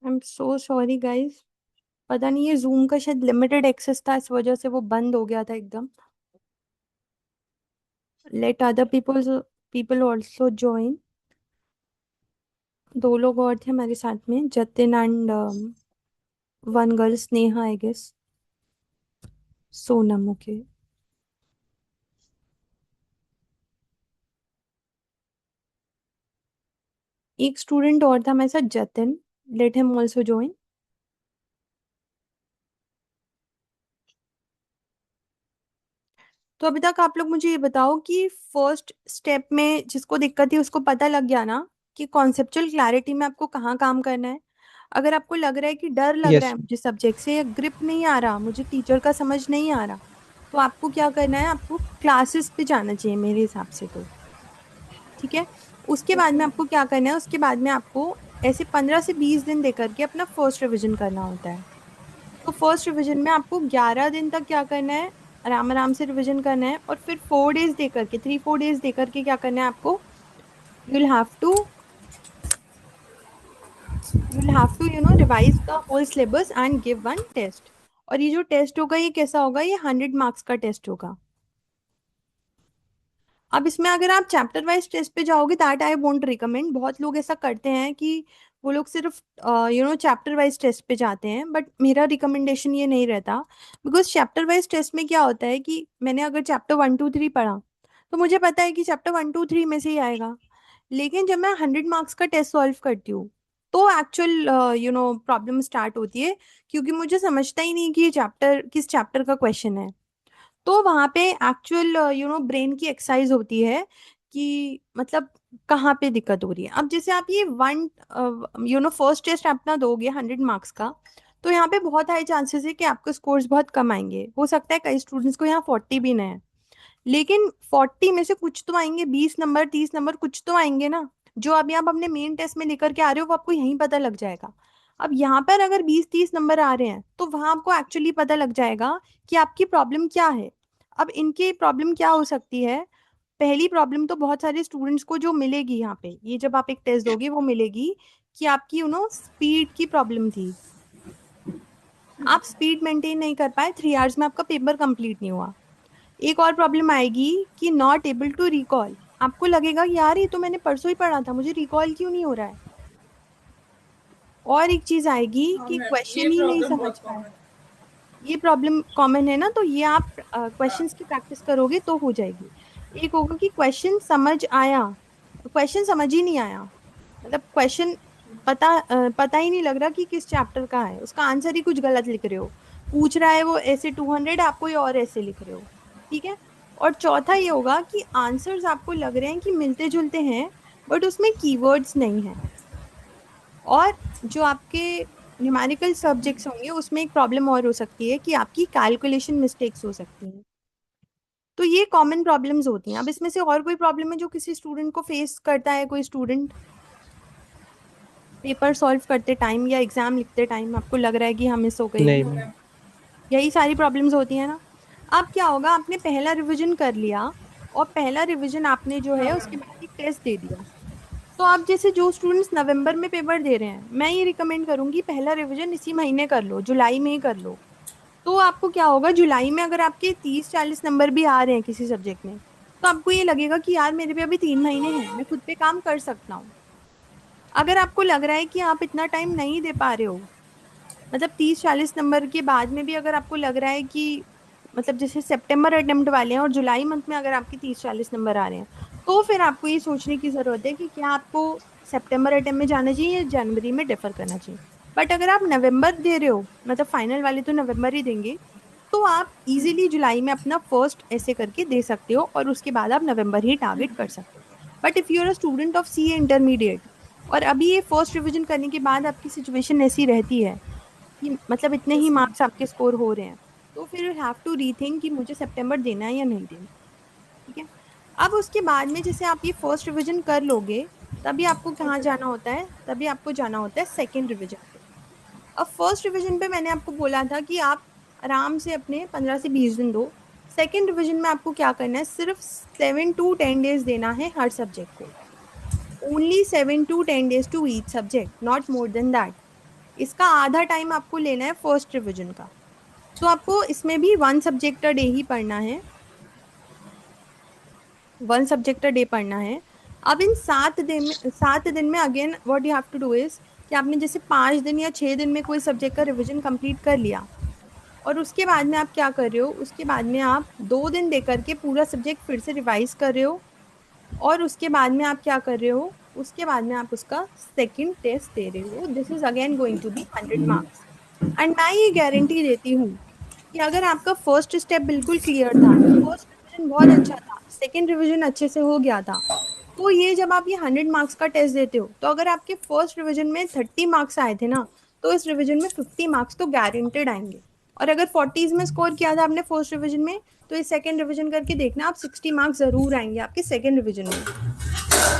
I am so sorry guys. पता नहीं ये जूम का शायद लिमिटेड एक्सेस था, इस वजह से वो बंद हो गया था एकदम। Let other people also join. दो लोग और थे हमारे साथ में, Jatin and one girl, Sneha I guess. Sonam, okay. एक स्टूडेंट और था हमारे साथ, Jatin. Let him also join. तो अभी तक आप लोग मुझे ये बताओ कि फर्स्ट स्टेप में जिसको दिक्कत थी उसको पता लग गया ना कि कॉन्सेप्चुअल क्लैरिटी में आपको कहाँ काम करना है। अगर आपको लग रहा है कि डर लग रहा यस। है मुझे सब्जेक्ट से, या ग्रिप नहीं आ रहा, मुझे टीचर का समझ नहीं आ रहा, तो आपको क्या करना है, आपको क्लासेस पे जाना चाहिए मेरे हिसाब से तो। ठीक है। उसके बाद में आपको क्या करना है, उसके बाद में आपको ऐसे 15 से 20 दिन दे करके अपना फर्स्ट रिवीजन करना होता है। तो फर्स्ट रिवीजन में आपको 11 दिन तक क्या करना है, आराम आराम से रिवीजन करना है। और फिर 4 डेज दे करके, 3-4 डेज दे करके क्या करना है आपको, you will have to revise the whole syllabus and give one test. और ये जो टेस्ट होगा ये कैसा होगा, ये 100 मार्क्स का टेस्ट होगा। अब इसमें अगर आप चैप्टर वाइज टेस्ट पे जाओगे, दैट आई वोंट रिकमेंड। बहुत लोग ऐसा करते हैं कि वो लोग सिर्फ चैप्टर वाइज टेस्ट पे जाते हैं, बट मेरा रिकमेंडेशन ये नहीं रहता। बिकॉज चैप्टर वाइज टेस्ट में क्या होता है कि मैंने अगर चैप्टर 1 2 3 पढ़ा, तो मुझे पता है कि चैप्टर 1 2 3 में से ही आएगा। लेकिन जब मैं 100 मार्क्स का टेस्ट सॉल्व करती हूँ, तो एक्चुअल प्रॉब्लम स्टार्ट होती है। क्योंकि मुझे समझता ही नहीं कि ये चैप्टर किस चैप्टर का क्वेश्चन है। तो वहां पे एक्चुअल ब्रेन की एक्सरसाइज होती है कि मतलब कहाँ पे दिक्कत हो रही है। अब जैसे आप ये वन फर्स्ट टेस्ट अपना दोगे 100 मार्क्स का, तो यहाँ पे बहुत हाई चांसेस है कि आपके स्कोर्स बहुत कम आएंगे। हो सकता है कई स्टूडेंट्स को यहाँ 40 भी ना है, लेकिन 40 में से कुछ तो आएंगे, 20 नंबर 30 नंबर कुछ तो आएंगे ना। जो अभी आप अपने मेन टेस्ट में लेकर के आ रहे हो वो आपको यहीं पता लग जाएगा। अब यहाँ पर अगर 20-30 नंबर आ रहे हैं तो वहां आपको एक्चुअली पता लग जाएगा कि आपकी प्रॉब्लम क्या है। अब इनकी प्रॉब्लम क्या हो सकती है। पहली प्रॉब्लम तो बहुत सारे स्टूडेंट्स को जो मिलेगी यहाँ पे, ये जब आप एक टेस्ट दोगे वो मिलेगी कि आपकी स्पीड की प्रॉब्लम थी। आप स्पीड मेंटेन नहीं कर पाए, 3 आवर्स में आपका पेपर कंप्लीट नहीं हुआ। एक और प्रॉब्लम आएगी कि नॉट एबल टू रिकॉल। आपको लगेगा यार ये तो मैंने परसों ही पढ़ा था, मुझे रिकॉल क्यों नहीं हो रहा है। और एक चीज आएगी हाँ कि मैम, ये क्वेश्चन ही नहीं प्रॉब्लम समझ बहुत पाए। कॉमन है। ये प्रॉब्लम कॉमन है ना, तो ये आप क्वेश्चंस की प्रैक्टिस करोगे तो हो जाएगी। एक होगा कि क्वेश्चन समझ आया, क्वेश्चन समझ ही नहीं आया, मतलब क्वेश्चन पता ही नहीं लग रहा कि किस चैप्टर का है, उसका आंसर ही कुछ गलत लिख रहे हो। पूछ रहा है वो ऐसे 200, आप कोई और ऐसे लिख रहे हो। ठीक है। और चौथा ये होगा कि आंसर्स आपको लग रहे हैं कि मिलते जुलते हैं, बट उसमें कीवर्ड्स नहीं है। और जो आपके न्यूमेरिकल सब्जेक्ट्स होंगे उसमें एक प्रॉब्लम और हो सकती है कि आपकी कैलकुलेशन मिस्टेक्स हो सकती हैं। तो ये कॉमन प्रॉब्लम्स होती हैं। अब इसमें से और कोई प्रॉब्लम है जो किसी स्टूडेंट को फेस करता है, कोई स्टूडेंट पेपर सॉल्व करते टाइम या एग्जाम लिखते टाइम आपको लग रहा है कि हम मिस हो गई। नहीं नो मैम। मैम। यही सारी प्रॉब्लम्स होती है ना। अब क्या होगा, आपने पहला रिवीजन कर लिया, और पहला रिवीजन आपने जो है हाँ उसके मैम। बाद एक टेस्ट दे दिया। तो आप जैसे जो स्टूडेंट्स नवंबर में पेपर दे रहे हैं, मैं ये रिकमेंड करूंगी पहला रिवीजन इसी महीने कर लो, जुलाई में ही कर लो। तो आपको क्या होगा, जुलाई में अगर आपके 30-40 नंबर भी आ रहे हैं किसी सब्जेक्ट में, तो आपको ये लगेगा कि यार मेरे पे अभी 3 महीने हैं, मैं खुद पे काम कर सकता हूँ। अगर आपको लग रहा है कि आप इतना टाइम नहीं दे पा रहे हो, मतलब 30-40 नंबर के बाद में भी अगर आपको लग रहा है कि मतलब जैसे सितंबर अटेम्प्ट वाले हैं और जुलाई मंथ में अगर आपके 30-40 नंबर आ रहे हैं, तो फिर आपको ये सोचने की जरूरत है कि क्या आपको सितंबर अटेम्प्ट में जाना चाहिए या जनवरी में डिफर करना चाहिए। बट अगर आप नवंबर दे रहे हो, मतलब फाइनल वाले तो नवंबर ही देंगे, तो आप इजीली जुलाई में अपना फर्स्ट ऐसे करके दे सकते हो और उसके बाद आप नवंबर ही टारगेट कर सकते हो। But if you are a student of C intermediate, और अभी ये फर्स्ट रिवीजन करने के बाद आपकी सिचुएशन ऐसी रहती है कि मतलब इतने ही यस मैम। मार्क्स आपके स्कोर हो रहे हैं, तो फिर यू हैव टू रीथिंक कि मुझे सितंबर देना है या नहीं देना। ठीक है। अब उसके बाद में जैसे आप ये फर्स्ट रिवीजन कर लोगे, तभी आपको कहाँ ओके जाना मैम। होता है, तभी आपको जाना होता है सेकेंड रिवीजन पे। अब फर्स्ट रिवीजन पे मैंने आपको बोला था कि आप आराम से अपने 15 से 20 दिन दो। सेकेंड रिवीजन में आपको क्या करना है, सिर्फ 7 to 10 डेज देना है हर सब्जेक्ट को। Only 7 to 10 days to each subject, not more than that. इसका आधा टाइम आपको लेना है फर्स्ट रिवीजन का। तो आपको इसमें भी 1 सब्जेक्ट अ डे ही पढ़ना है, 1 सब्जेक्ट अ डे पढ़ना है। अब इन 7 दिन में again what you have to do is कि आपने जैसे 5 दिन या 6 दिन में कोई सब्जेक्ट का रिवीजन कंप्लीट कर लिया, और उसके बाद में आप क्या कर रहे हो, उसके बाद में आप 2 दिन दे करके पूरा सब्जेक्ट फिर से रिवाइज कर रहे हो। और उसके बाद में आप क्या कर रहे हो, उसके बाद में आप उसका सेकंड टेस्ट दे रहे हो। This is again going to be 100 marks. And मैं ये गारंटी देती हूँ कि अगर आपका फर्स्ट स्टेप बिल्कुल क्लियर था, फर्स्ट रिवीजन बहुत अच्छा था, सेकंड रिवीजन अच्छे से हो गया था, तो ये जब आप ये 100 मार्क्स का टेस्ट देते हो, तो अगर आपके फर्स्ट रिवीजन में 30 मार्क्स आए थे ना, तो इस रिवीजन में 50 मार्क्स तो गारंटेड आएंगे। और अगर 40s में स्कोर किया था आपने फर्स्ट रिवीजन में, तो इस सेकंड रिवीजन करके देखना आप 60 मार्क्स जरूर आएंगे आपके सेकंड रिवीजन में।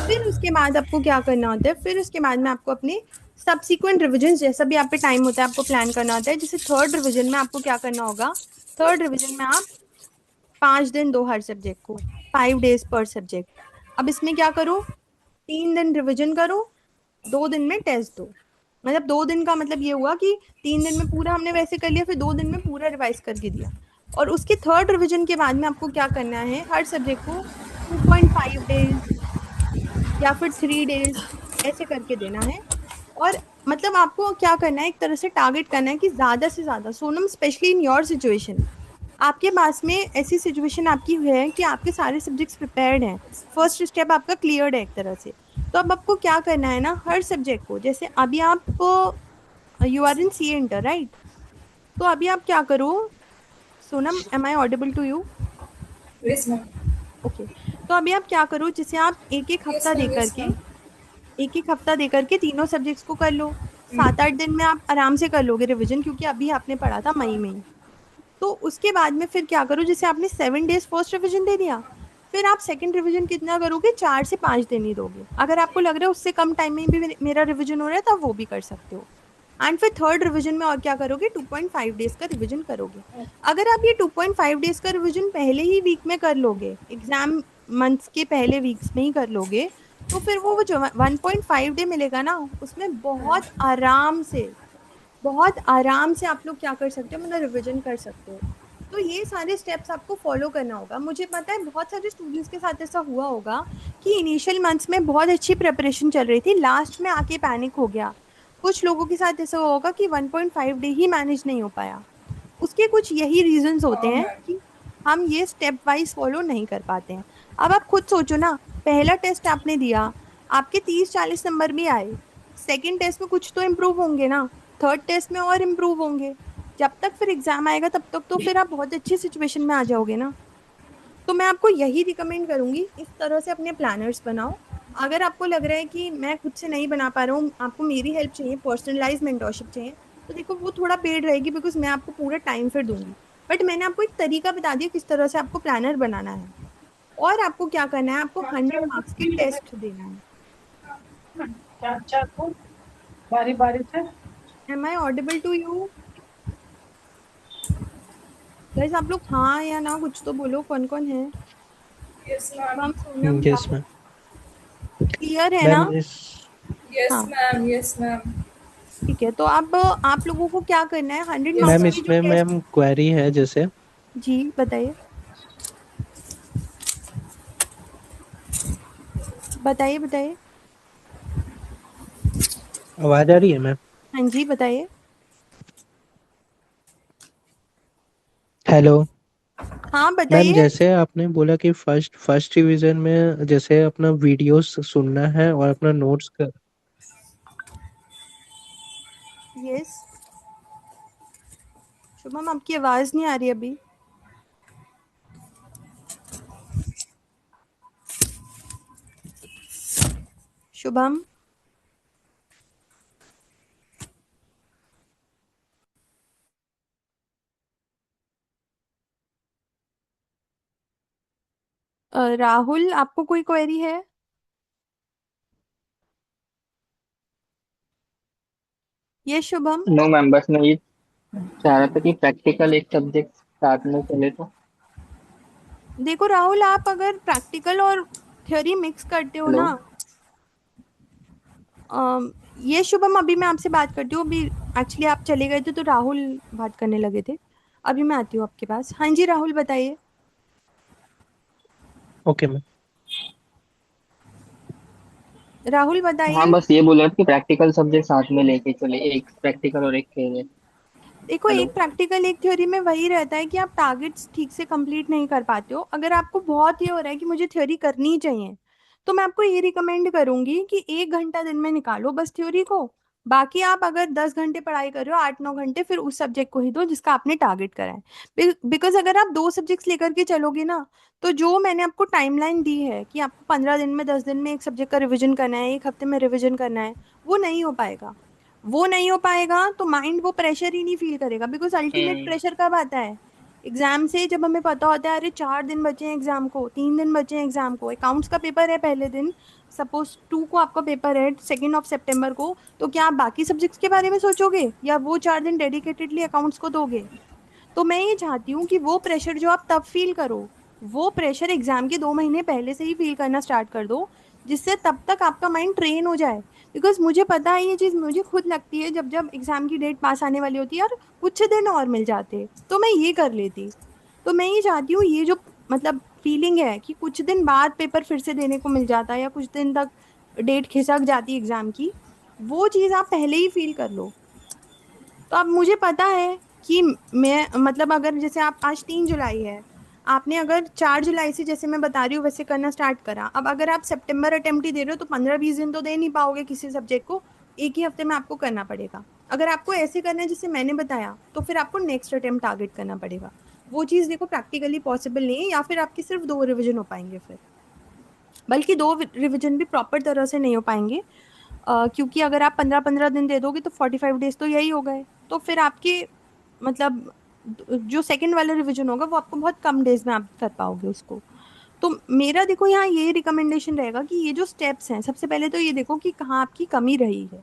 फिर उसके बाद आपको क्या करना होता है, फिर उसके बाद में आपको अपने सब्सिक्वेंट रिवीजन जैसा भी आप पे टाइम होता है आपको प्लान करना होता है। जैसे थर्ड रिवीजन में आपको क्या करना होगा, थर्ड रिवीजन में आप 5 दिन दो हर सब्जेक्ट को, 5 days पर सब्जेक्ट। अब इसमें क्या करो, 3 दिन रिवीजन करो, 2 दिन में टेस्ट दो। मतलब 2 दिन का मतलब ये हुआ कि 3 दिन में पूरा हमने वैसे कर लिया, फिर 2 दिन में पूरा रिवाइज करके दिया। और उसके थर्ड रिवीजन के बाद में आपको क्या करना है, हर सब्जेक्ट को 2.5 days या फिर 3 days ऐसे करके देना है। और मतलब आपको क्या करना है, एक तरह से टारगेट करना है कि ज्यादा से ज्यादा, Sonam specially in your situation, आपके पास में ऐसी सिचुएशन आपकी है कि आपके सारे सब्जेक्ट्स प्रिपेयर्ड हैं, फर्स्ट स्टेप आपका क्लियर्ड है एक तरह से। तो अब आपको क्या करना है ना, हर सब्जेक्ट को, जैसे अभी आप you are in C inter right, तो अभी आप क्या करो, Sonam am I audible to you? Yes, ma'am. Okay. तो अभी आप क्या करो, जैसे आप एक एक Yes, हफ्ता दे ma'am. Yes, करके, ma'am. एक एक हफ्ता दे करके तीनों सब्जेक्ट्स को कर लो। 7-8 दिन में आप आराम से कर लोगे रिवीजन, क्योंकि अभी आपने पढ़ा था मई में ही। तो उसके बाद में फिर क्या करो, जैसे आपने 7 days फर्स्ट रिवीजन दे दिया, फिर आप सेकंड रिवीजन कितना करोगे, 4 से 5 दिन ही दोगे। अगर आपको लग रहा है उससे कम टाइम में भी मेरा रिवीजन हो रहा है, तो आप वो भी कर सकते हो। एंड फिर थर्ड रिवीजन में और क्या करोगे, 2.5 days का रिवीजन करोगे। अगर आप ये 2.5 days का रिवीजन पहले ही वीक में कर लोगे, एग्जाम मंथ्स के पहले वीक्स में ही कर लोगे, तो फिर वो जो 1.5 डे मिलेगा ना, उसमें बहुत आराम से आप लोग क्या कर सकते हो, मतलब रिवीजन कर सकते हो। तो ये सारे स्टेप्स आपको फॉलो करना होगा। मुझे पता है बहुत सारे स्टूडेंट्स के साथ ऐसा हुआ होगा कि इनिशियल मंथ्स में बहुत अच्छी प्रिपरेशन चल रही थी, लास्ट में आके पैनिक हो गया। कुछ लोगों के साथ ऐसा हुआ होगा कि 1.5 डे ही मैनेज नहीं हो पाया। उसके कुछ यही रीजंस होते हैं Ma'am. कि हम ये स्टेप वाइज फॉलो नहीं कर पाते हैं। अब आप खुद सोचो ना, पहला टेस्ट आपने दिया, आपके 30-40 नंबर भी आए, सेकंड टेस्ट में कुछ तो इम्प्रूव होंगे ना, थर्ड टेस्ट में और इम्प्रूव होंगे। जब तक फिर एग्जाम आएगा तब तक तो फिर आप बहुत अच्छी सिचुएशन में आ जाओगे ना। तो मैं आपको यही रिकमेंड करूंगी, इस तरह से अपने प्लानर्स बनाओ। अगर आपको लग रहा है कि मैं खुद से नहीं बना पा रहा हूँ, आपको मेरी हेल्प चाहिए, पर्सनलाइज मेंटोरशिप चाहिए, तो देखो वो थोड़ा पेड रहेगी, बिकॉज मैं आपको पूरा टाइम फिर दूंगी। बट मैंने आपको एक तरीका बता दिया किस तरह से आपको प्लानर बनाना है। और आपको क्या करना है, आपको 100 मार्क्स के टेस्ट देना है। क्या अच्छा को बारी बारी से am I audible to you? Guys आप लोग हाँ या ना कुछ तो बोलो, कौन कौन है? Yes, Shubham, ma'am. Sonam, yes Rahul, ma'am. Clear है ना? मैम इस Yes, हाँ, ma'am. Yes, ma'am. ठीक है। तो अब आप लोगों को क्या करना है, हंड्रेड Yes, मार्क्स मैम की ma'am. जो इसमें टेस्ट। मैम क्वेरी है जैसे जी बताइए, बताइए बताइए। आवाज आ रही है मैम? हाँ जी बताइए। हेलो। हाँ मैम बताइए। जैसे आपने बोला कि फर्स्ट फर्स्ट रिवीजन में जैसे अपना वीडियोस सुनना है और अपना नोट्स कर। यस। शुभम आपकी आवाज नहीं आ रही अभी। शुभम। राहुल आपको कोई क्वेरी है? ये शुभम। नो मैम, बस मैं ये चाह रहा था कि प्रैक्टिकल एक सब्जेक्ट साथ में चले तो। देखो राहुल, आप अगर प्रैक्टिकल और थ्योरी मिक्स करते हो हेलो। ना, ये शुभम अभी मैं आपसे बात करती हूँ, अभी एक्चुअली आप चले गए थे तो राहुल बात करने लगे थे। अभी मैं आती हूँ आपके पास। हाँ जी राहुल बताइए। Okay ma'am. राहुल हाँ बताइए। बस ये बोल रहा था कि प्रैक्टिकल सब्जेक्ट साथ में लेके चले, एक प्रैक्टिकल और एक थ्योरी। देखो हेलो। एक प्रैक्टिकल एक थ्योरी में वही रहता है कि आप टारगेट्स ठीक से कंप्लीट नहीं कर पाते हो। अगर आपको बहुत ये हो रहा है कि मुझे थ्योरी करनी ही चाहिए, तो मैं आपको ये रिकमेंड करूंगी कि 1 घंटा दिन में निकालो बस थ्योरी को। बाकी आप अगर 10 घंटे पढ़ाई कर रहे हो, 8-9 घंटे फिर उस सब्जेक्ट को ही दो जिसका आपने टारगेट करा है। बिकॉज अगर आप दो सब्जेक्ट्स लेकर के चलोगे ना, तो जो मैंने आपको टाइमलाइन दी है कि आपको 15 दिन में 10 दिन में एक सब्जेक्ट का रिवीजन करना है, एक हफ्ते में रिवीजन करना है, वो नहीं हो पाएगा। वो नहीं हो पाएगा तो माइंड वो प्रेशर ही नहीं फील करेगा। Because ultimate hmm. प्रेशर कब आता है? एग्जाम से, जब हमें पता होता है अरे 4 दिन बचे हैं एग्जाम को, 3 दिन बचे हैं एग्जाम को, अकाउंट्स का पेपर है पहले दिन, सपोज 2 को आपका पेपर है 2 सितंबर को, तो क्या आप बाकी सब्जेक्ट्स के बारे में सोचोगे या वो 4 दिन डेडिकेटेडली अकाउंट्स को दोगे? तो मैं ये चाहती हूँ कि वो प्रेशर जो आप तब फील करो, वो प्रेशर एग्जाम के 2 महीने पहले से ही फील करना स्टार्ट कर दो, जिससे तब तक आपका माइंड ट्रेन हो जाए। बिकॉज मुझे पता है ये चीज़, मुझे खुद लगती है, जब जब एग्जाम की डेट पास आने वाली होती है यार, कुछ दिन और मिल जाते तो मैं ये कर लेती। तो मैं ये चाहती हूँ ये जो मतलब फीलिंग है कि कुछ दिन बाद पेपर फिर से देने को मिल जाता है या कुछ दिन तक डेट खिसक जाती है एग्जाम की, वो चीज़ आप पहले ही फील कर लो। तो अब मुझे पता है कि मैं मतलब अगर जैसे आप आज 3 जुलाई है, आपने अगर 4 जुलाई से जैसे मैं बता रही हूँ वैसे करना स्टार्ट करा, अब अगर आप सितंबर अटेम्प्ट ही दे रहे हो तो 15-20 दिन तो दे नहीं पाओगे किसी सब्जेक्ट को, एक ही हफ्ते में आपको करना पड़ेगा। अगर आपको ऐसे करना है जैसे मैंने बताया, तो फिर आपको नेक्स्ट अटेम्प्ट टारगेट करना पड़ेगा। वो चीज़ देखो प्रैक्टिकली पॉसिबल नहीं है, या फिर आपके सिर्फ 2 रिविजन हो पाएंगे फिर, बल्कि 2 रिविजन भी प्रॉपर तरह से नहीं हो पाएंगे। क्योंकि अगर आप 15-15 दिन दे दोगे तो 45 डेज तो यही हो गए, तो फिर आपके मतलब जो सेकंड वाला रिवीजन होगा वो आपको बहुत कम डेज में आप कर पाओगे उसको। तो मेरा देखो यहाँ ये रिकमेंडेशन रहेगा कि ये जो स्टेप्स हैं, सबसे पहले तो ये देखो कि कहाँ आपकी कमी रही है।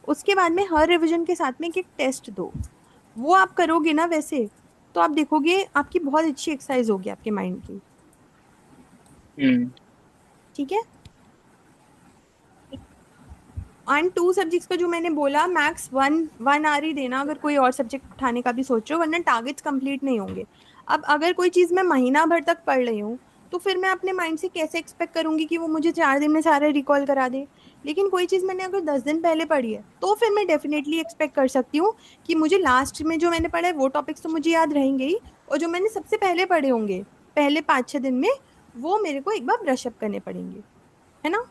उसके बाद में हर रिवीजन के साथ में एक टेस्ट दो। वो आप करोगे ना वैसे, तो आप देखोगे आपकी बहुत अच्छी एक्सरसाइज होगी आपके माइंड की। हम्म। ठीक है। एंड 2 सब्जेक्ट्स का जो मैंने बोला, मैक्स 1 1 आवर ही देना अगर कोई और सब्जेक्ट उठाने का भी सोच रहे हो, वरना टारगेट्स कंप्लीट नहीं होंगे। अब अगर कोई चीज़ मैं महीना भर तक पढ़ रही हूँ, तो फिर मैं अपने माइंड से कैसे एक्सपेक्ट करूंगी कि वो मुझे 4 दिन में सारे रिकॉल करा दे। लेकिन कोई चीज़ मैंने अगर 10 दिन पहले पढ़ी है, तो फिर मैं डेफिनेटली एक्सपेक्ट कर सकती हूँ कि मुझे लास्ट में जो मैंने पढ़ा है वो टॉपिक्स तो मुझे याद रहेंगे ही, और जो मैंने सबसे पहले पढ़े होंगे पहले 5-6 दिन में, वो मेरे को एक बार ब्रशअप करने पड़ेंगे, है ना?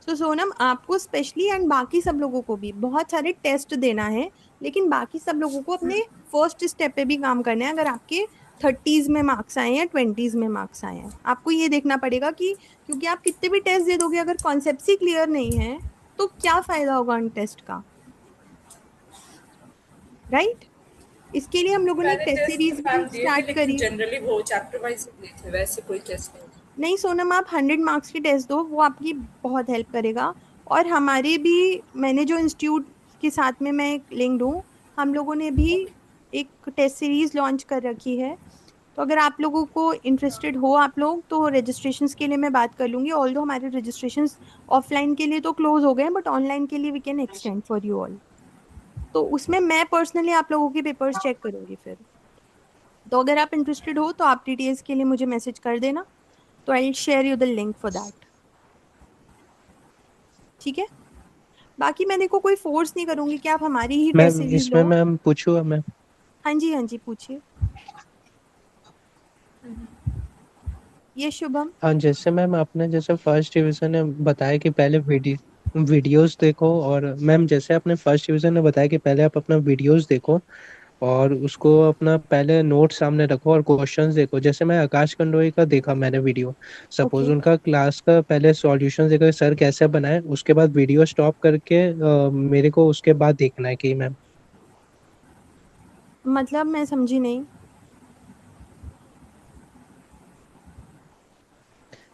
तो सोनम आपको स्पेशली एंड बाकी सब लोगों को भी बहुत सारे टेस्ट देना है, लेकिन बाकी सब लोगों को अपने फर्स्ट स्टेप पे भी काम करना है। अगर आपके 30s में मार्क्स आए हैं, 20s में मार्क्स आए हैं, आपको ये देखना पड़ेगा कि क्योंकि आप कितने भी टेस्ट दे दोगे, अगर कॉन्सेप्ट ही क्लियर नहीं है तो क्या फायदा होगा उन टेस्ट का, राइट? इसके लिए हम लोगों ने एक मैंने टेस्ट टेस्ट तो सीरीज भी मैम दिए थे, स्टार्ट लेकिन करी। जनरली वो चैप्टर वाइज दिए थे, वैसे कोई टेस्ट नहीं। नहीं सोनम, आप 100 मार्क्स की टेस्ट दो, वो आपकी बहुत हेल्प करेगा। और हमारे भी, मैंने जो इंस्टीट्यूट के साथ में मैं एक लिंक्ड हूँ, हम लोगों ने भी एक टेस्ट सीरीज लॉन्च कर रखी है। तो अगर आप लोगों को इंटरेस्टेड हो आप लोग, तो रजिस्ट्रेशंस के लिए मैं बात कर लूँगी। ऑल्दो हमारे रजिस्ट्रेशंस ऑफलाइन के लिए तो क्लोज हो गए हैं, बट ऑनलाइन के लिए we can extend for you all. तो उसमें मैं पर्सनली आप लोगों के पेपर्स चेक करूंगी फिर। तो अगर आप इंटरेस्टेड हो तो आप डिटेल्स के लिए मुझे मैसेज कर देना, तो I share you the link for that. ठीक है। बाकी मैं देखो कोई फोर्स नहीं करूंगी कि आप हमारी ही टेस्ट मैम सीरीज इसमें लो। मैम पूछूँ मैं? हाँ जी हाँ जी पूछिए। ये शुभम। हाँ, जैसे मैम आपने जैसे फर्स्ट डिवीजन में बताया कि पहले वीडियोस देखो, और मैम जैसे आपने फर्स्ट डिवीजन में बताया कि पहले आप अपना वीडियोस देखो और उसको अपना पहले नोट सामने रखो और क्वेश्चंस देखो। जैसे मैं आकाश कंडोई का देखा मैंने वीडियो, सपोज ओके। उनका क्लास का पहले सॉल्यूशन देखा सर कैसे बनाए, उसके बाद वीडियो स्टॉप करके मेरे को उसके बाद देखना है कि मैम। मतलब मैं समझी नहीं।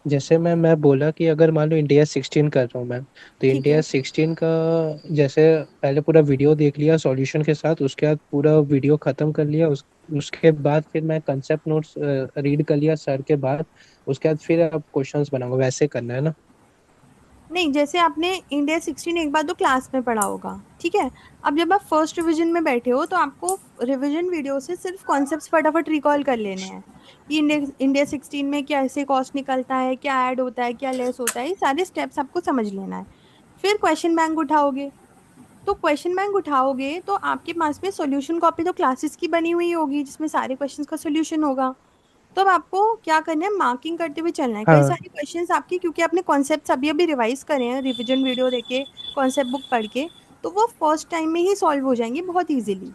जैसे मैं बोला कि अगर मान लो इंडिया 16 कर रहा हूँ मैं, तो ठीक इंडिया है। 16 का जैसे पहले पूरा वीडियो देख लिया सॉल्यूशन के साथ, उसके बाद पूरा वीडियो खत्म कर लिया, उसके बाद फिर मैं कंसेप्ट नोट्स रीड कर लिया सर के बाद, उसके बाद फिर अब क्वेश्चंस बनाऊंगा, वैसे करना है ना? नहीं, जैसे आपने इंडिया 16 एक बार तो क्लास में पढ़ा होगा, ठीक है। अब जब आप फर्स्ट रिवीजन में बैठे हो तो आपको रिवीजन वीडियो से सिर्फ कॉन्सेप्ट्स फटाफट रिकॉल कर लेने हैं कि इंडिया 16 में क्या ऐसे कॉस्ट निकलता है, क्या ऐड होता है, क्या लेस होता है, ये सारे स्टेप्स आपको समझ लेना है। फिर क्वेश्चन बैंक उठाओगे। तो क्वेश्चन बैंक उठाओगे तो आपके पास में सॉल्यूशन कॉपी तो क्लासेस की बनी हुई होगी जिसमें सारे क्वेश्चंस का सॉल्यूशन होगा। तो अब आपको क्या करना है, मार्किंग करते हुए चलना है। कई हाँ। सारे क्वेश्चंस आपके, क्योंकि आपने कॉन्सेप्ट्स अभी अभी रिवाइज करे हैं रिवीजन वीडियो देके, कॉन्सेप्ट बुक पढ़ के, तो वो फर्स्ट टाइम में ही सॉल्व हो जाएंगे बहुत इजीली।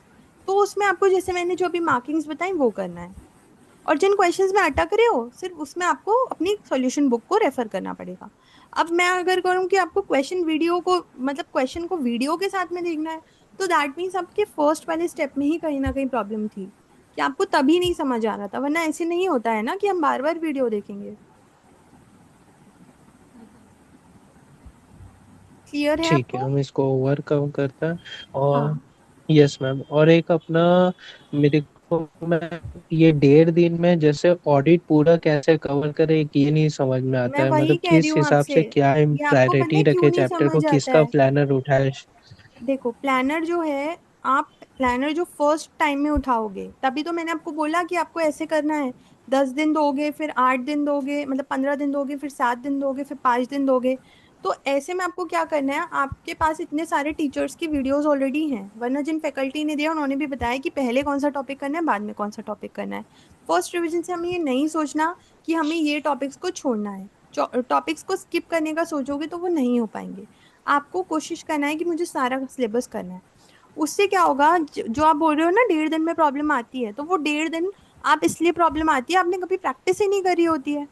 तो उसमें आपको जैसे मैंने जो अभी मार्किंग्स बताई वो करना है। और जिन क्वेश्चंस में अटक रहे हो सिर्फ उसमें आपको अपनी सॉल्यूशन बुक को रेफर करना पड़ेगा। अब मैं अगर करूँ कि आपको क्वेश्चन वीडियो को, मतलब क्वेश्चन को वीडियो के साथ में देखना है, तो दैट मीन्स आपके फर्स्ट वाले स्टेप में ही कहीं ना कहीं प्रॉब्लम थी कि आपको तभी नहीं समझ आ रहा था, वरना ऐसे नहीं होता है ना कि हम बार बार वीडियो देखेंगे। क्लियर है ठीक है, आपको? हम इसको ओवरकम करते हैं। और हाँ, यस मैम, और एक अपना मेरे को मैं ये 1.5 दिन में जैसे ऑडिट पूरा कैसे कवर करे एक ये नहीं समझ में मैं आता है, वही मतलब कह रही किस हूँ हिसाब आपसे। से क्या ये आपको पता प्रायोरिटी है क्यों रखे नहीं चैप्टर को, समझ आता किसका है? प्लानर उठाए। देखो, प्लानर जो है, आप प्लानर जो फर्स्ट टाइम में उठाओगे, तभी तो मैंने आपको बोला कि आपको ऐसे करना है। 10 दिन दोगे, फिर 8 दिन दोगे, मतलब 15 दिन दोगे, फिर 7 दिन दोगे, फिर 5 दिन दोगे। तो ऐसे में आपको क्या करना है, आपके पास इतने सारे टीचर्स की वीडियोस ऑलरेडी हैं, वरना जिन फैकल्टी ने दिया उन्होंने भी बताया कि पहले कौन सा टॉपिक करना है, बाद में कौन सा टॉपिक करना है। फर्स्ट रिवीजन से हमें ये नहीं सोचना कि हमें ये टॉपिक्स को छोड़ना है। टॉपिक्स को स्किप करने का सोचोगे तो वो नहीं हो पाएंगे। आपको कोशिश करना है कि मुझे सारा सिलेबस करना है। उससे क्या होगा, जो आप बोल रहे हो ना 1.5 दिन में प्रॉब्लम आती है, तो वो 1.5 दिन आप इसलिए प्रॉब्लम आती है, आपने कभी प्रैक्टिस ही नहीं करी होती है।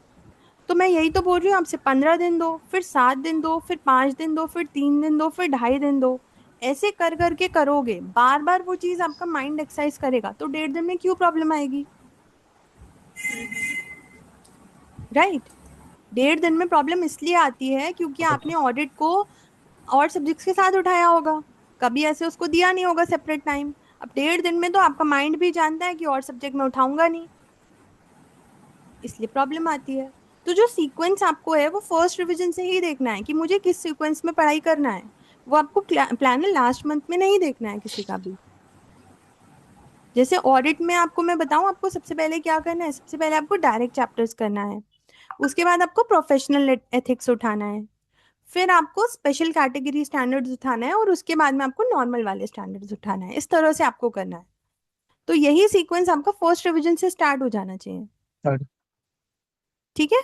तो मैं यही तो बोल रही हूँ आपसे, 15 दिन दो, फिर 7 दिन दो, फिर 5 दिन दो, फिर 3 दिन दो, फिर 2.5 दिन दो। ऐसे कर करके करोगे, बार बार वो चीज आपका माइंड एक्सरसाइज करेगा, तो 1.5 दिन में क्यों प्रॉब्लम आएगी? राइट। 1.5 दिन में प्रॉब्लम इसलिए आती है क्योंकि आपने ऑडिट को और सब्जेक्ट्स के साथ उठाया होगा, कभी ऐसे उसको दिया नहीं होगा सेपरेट टाइम। अब 1.5 दिन में तो आपका माइंड भी जानता है कि और सब्जेक्ट में उठाऊंगा नहीं, इसलिए प्रॉब्लम आती है। तो जो सीक्वेंस आपको है वो फर्स्ट रिवीजन से ही देखना है कि मुझे किस सीक्वेंस में पढ़ाई करना है। वो आपको प्लानर लास्ट मंथ में नहीं देखना है किसी का भी। जैसे ऑडिट में आपको मैं बताऊं, आपको सबसे पहले क्या करना है, सबसे पहले आपको डायरेक्ट चैप्टर्स करना है। उसके बाद आपको प्रोफेशनल एथिक्स उठाना है। फिर आपको स्पेशल कैटेगरी स्टैंडर्ड्स उठाना है, और उसके बाद में आपको नॉर्मल वाले स्टैंडर्ड्स उठाना है। इस तरह से आपको करना है। तो यही सीक्वेंस आपका फर्स्ट रिवीजन से स्टार्ट हो जाना चाहिए। और ठीक है।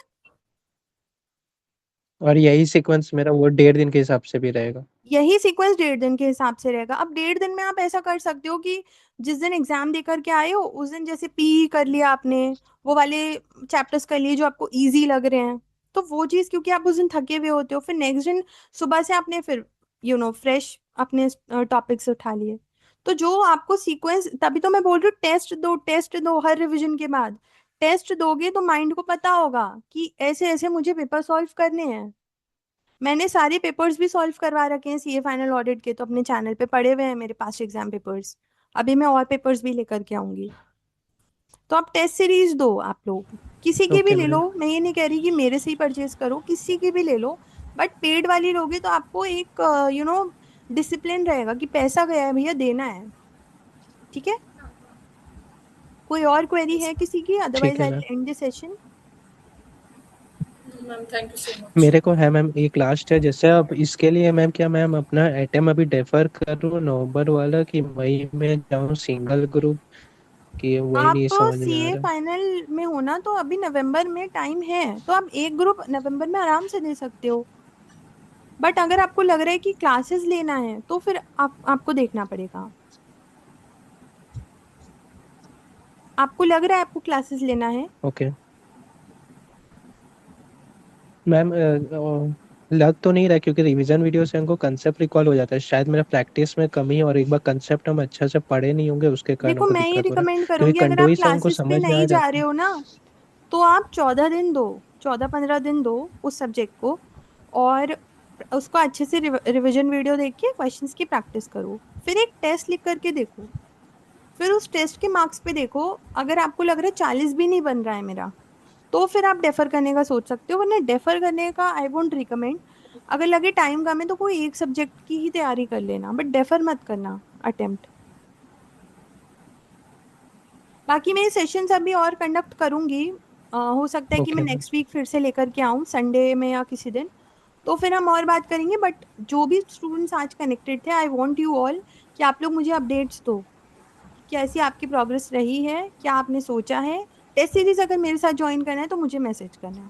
और यही सीक्वेंस मेरा वो 1.5 दिन के हिसाब से भी रहेगा। यही सीक्वेंस 1.5 दिन के हिसाब से रहेगा। अब 1.5 दिन में आप ऐसा कर सकते हो कि जिस दिन एग्जाम दे करके आए हो उस दिन जैसे पी कर लिया आपने, वो वाले चैप्टर्स कर लिए जो आपको इजी लग रहे हैं। तो वो चीज, क्योंकि आप उस दिन थके हुए होते हो, फिर नेक्स्ट दिन सुबह से आपने फिर फ्रेश अपने टॉपिक्स उठा लिए। तो जो आपको सीक्वेंस, तभी तो मैं बोल रही हूँ टेस्ट दो, टेस्ट दो हर रिवीजन के बाद। टेस्ट दोगे तो माइंड को पता होगा कि ऐसे ऐसे मुझे पेपर सॉल्व करने हैं। मैंने सारे पेपर्स भी सॉल्व करवा रखे हैं सीए फाइनल ऑडिट के, तो अपने चैनल पे पड़े हुए हैं मेरे पास एग्जाम पेपर्स। अभी मैं और पेपर्स भी लेकर के आऊंगी। तो आप टेस्ट सीरीज दो, आप लोग किसी की भी ओके ले लो, मैम। मैं ये नहीं कह रही कि मेरे से ही परचेज करो, किसी की भी ले लो। बट पेड वाली लोगे तो आपको एक डिसिप्लिन रहेगा कि पैसा गया है भैया, देना है। ठीक है। कोई और क्वेरी है किसी की? ठीक अदरवाइज है I ma'am. Will end the session. Ma'am thank you so much. मेरे को है मैम एक लास्ट है, जैसे अब इसके लिए मैम क्या मैम अपना एटम अभी डेफर करूँ नवंबर वाला कि मई में जाऊँ सिंगल ग्रुप, कि वही आप नहीं समझ में आ सीए रहा। फाइनल में हो ना, तो अभी नवंबर में टाइम है, तो आप एक ग्रुप नवंबर में आराम से दे सकते हो। बट अगर आपको लग रहा है कि क्लासेस लेना है तो फिर आपको देखना पड़ेगा। आपको लग रहा है आपको क्लासेस लेना है? ओके मैम, लग तो नहीं रहा क्योंकि रिवीजन वीडियो से हमको कंसेप्ट रिकॉल हो जाता है, शायद मेरा प्रैक्टिस में कमी है और एक बार कंसेप्ट हम अच्छे से पढ़े नहीं होंगे उसके कारण देखो, हमको मैं ये दिक्कत हो रहा है, रिकमेंड क्योंकि करूंगी, अगर आप कंडोई से हमको क्लासेस पे समझ में आ नहीं जा जाता रहे है। हो ना, तो आप 14 दिन दो, 14-15 दिन दो उस सब्जेक्ट को। और उसको अच्छे से रिवीजन वीडियो देख के क्वेश्चंस की प्रैक्टिस करो। फिर एक टेस्ट लिख करके देखो। फिर उस टेस्ट के मार्क्स पे देखो। अगर आपको लग रहा है 40 भी नहीं बन रहा है मेरा, तो फिर आप डेफर करने का सोच सकते हो, वरना डेफर करने का आई वोंट रिकमेंड। अगर लगे टाइम कम है तो कोई एक सब्जेक्ट की ही तैयारी कर लेना, बट डेफर मत करना अटेम्प्ट। बाकी मैं सेशंस अभी और कंडक्ट करूंगी। हो सकता है कि मैं ओके मैम। नेक्स्ट वीक फिर से लेकर के आऊँ संडे में या किसी दिन, तो फिर हम और बात करेंगे। बट जो भी स्टूडेंट्स आज कनेक्टेड थे, आई वांट यू ऑल कि आप लोग मुझे अपडेट्स दो कि कैसी आपकी प्रोग्रेस रही है, क्या आपने सोचा है। टेस्ट सीरीज अगर मेरे साथ ज्वाइन करना है तो मुझे मैसेज करना।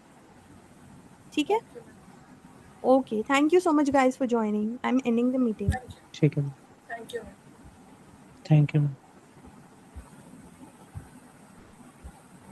ठीक है? Okay ma'am. Okay, thank you so much guys for joining. I am ending the meeting. Thank you. ठीक है ma'am. Thank you ma'am. Thank you ma'am.